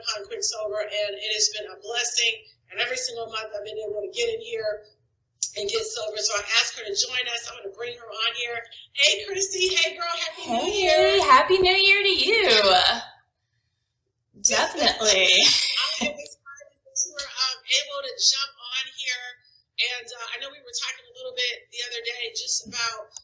upon Quicksilver, and it has been a blessing. And every single month I've been able to get in here and get silver. So I asked her to join us. I'm going to bring her on here. Hey, Christy. Hey, girl. Happy New Year. Hey, Happy New Year to you. Definitely. I'm excited that you were able to jump on here. And I know we were talking a little bit the other day just about,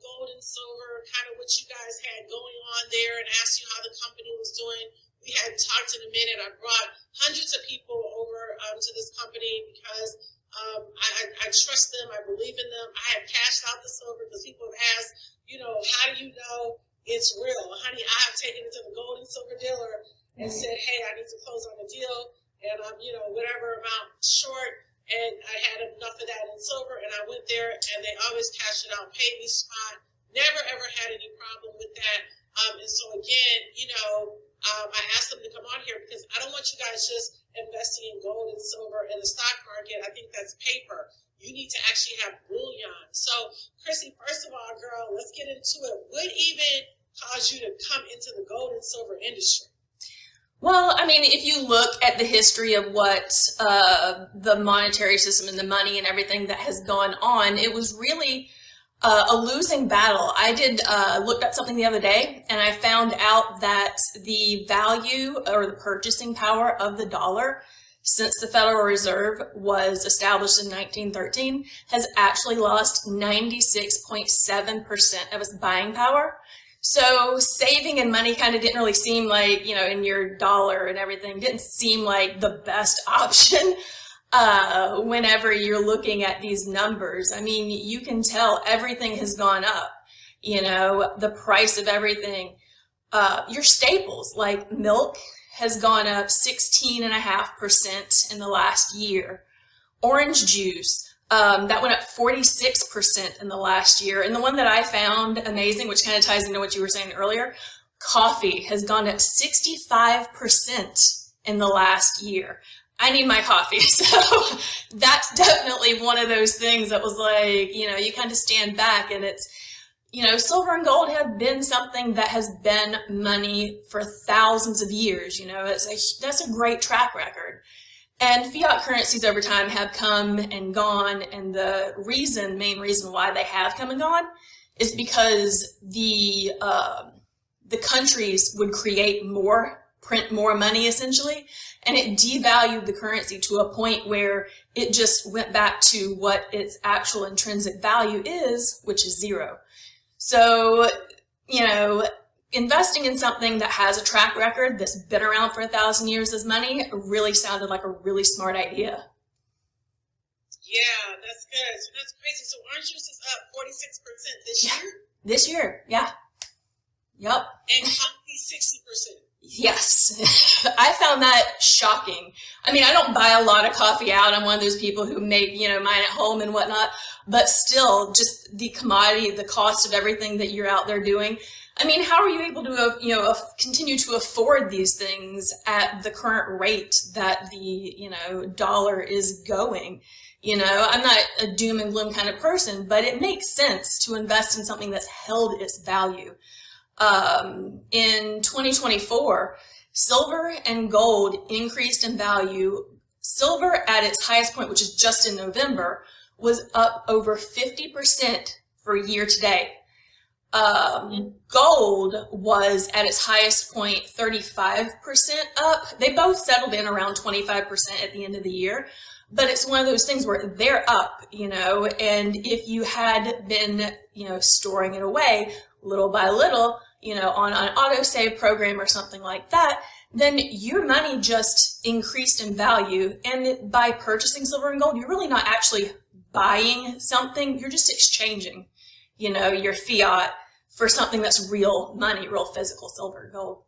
gold and silver, kind of what you guys had going on there, and asked you how the company was doing. We had talked in a minute. I brought hundreds of people over to this company because I trust them. I believe in them. I have cashed out the silver because people have asked, how do you know it's real? Honey, I have taken it to the gold and silver dealer and said, hey, I need to close on a deal, and I'm, whatever amount short, and I had enough of that in silver, and I went there, and they always cashed it out, paid me spot, never ever had any problem with that. And so again, I asked them to come on here because I don't want you guys just investing in gold and silver in the stock market. I think that's paper. You need to actually have bullion. So, Chrissy, first of all, girl, let's get into it. What even caused you to come into the gold and silver industry? Well, I mean, if you look at the history of what the monetary system and the money and everything that has gone on, it was really a losing battle. I did looked at something the other day, and I found out that the value or the purchasing power of the dollar since the Federal Reserve was established in 1913 has actually lost 96.7% of its buying power. So saving and money kind of didn't really seem like, in your dollar and everything, didn't seem like the best option whenever you're looking at these numbers. I mean, you can tell everything has gone up, the price of everything. Your staples like milk has gone up 16.5% in the last year. Orange juice, that went up 46% in the last year. And the one that I found amazing, which kind of ties into what you were saying earlier, coffee has gone up 65% in the last year. I need my coffee. So that's definitely one of those things that was like, you kind of stand back, and it's, silver and gold have been something that has been money for thousands of years. That's a great track record. And fiat currencies over time have come and gone, and the main reason why they have come and gone is because the countries would print more money essentially, and it devalued the currency to a point where it just went back to what its actual intrinsic value is, which is zero. So, investing in something that has a track record that's been around for 1,000 years as money really sounded like a really smart idea. Yeah, that's good. So that's crazy. So orange juice is up 46% this year? This year, yeah. Yep. And coffee 60%. Yes. I found that shocking. I mean, I don't buy a lot of coffee out. I'm one of those people who make, mine at home and whatnot. But still, just the commodity, the cost of everything that you're out there doing. I mean, how are you able to, continue to afford these things at the current rate that the, dollar is going? I'm not a doom and gloom kind of person, but it makes sense to invest in something that's held its value. In 2024, silver and gold increased in value. Silver at its highest point, which is just in November, was up over 50% for year to date. Gold was at its highest point 35% up. They both settled in around 25% at the end of the year, but it's one of those things where they're up, and if you had been, storing it away little by little, on an autosave program or something like that, then your money just increased in value. And by purchasing silver and gold, you're really not actually buying something, you're just exchanging, your fiat for something that's real money, real physical silver and gold.